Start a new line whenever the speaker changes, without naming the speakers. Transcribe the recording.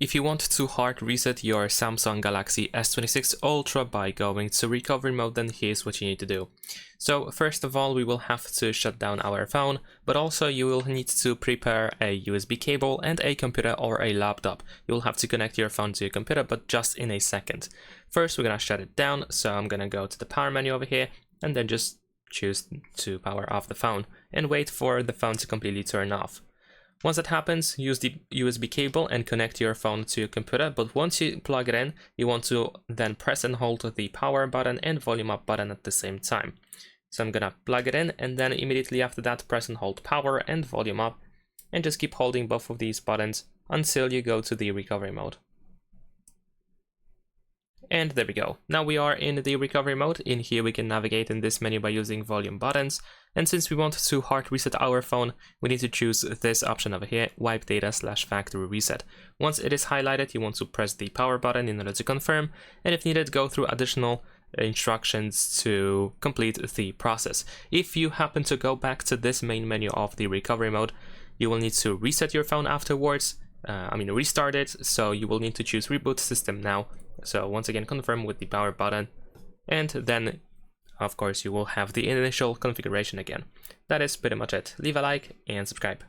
If you want to hard reset your Samsung Galaxy S26 Ultra by going to recovery mode, then here's what you need to do. So first of all, we will have to shut down our phone, but also you will need to prepare a USB cable and a computer or a laptop. You will have to connect your phone to your computer, but just in a second. First, we're gonna shut it down, so I'm gonna go to the power menu over here and then just choose to power off the phone and wait for the phone to completely turn off. Once that happens, use the USB cable and connect your phone to your computer, but once you plug it in, you want to then press and hold the power button and volume up button at the same time. So I'm gonna plug it in, and then immediately after that, press and hold power and volume up, and just keep holding both of these buttons until you go to the recovery mode. And there we go. Now we are in the recovery mode. In here we can navigate in this menu by using volume buttons. And since we want to hard reset our phone, we need to choose this option over here, wipe data / factory reset. Once it is highlighted, you want to press the power button in order to confirm, and if needed, go through additional instructions to complete the process. If you happen to go back to this main menu of the recovery mode, you will need to reset your phone afterwards. Restart it, so you will need to choose reboot system now. So once again, confirm with the power button, and then of course you will have the initial configuration again. That is pretty much it. Leave a like and subscribe.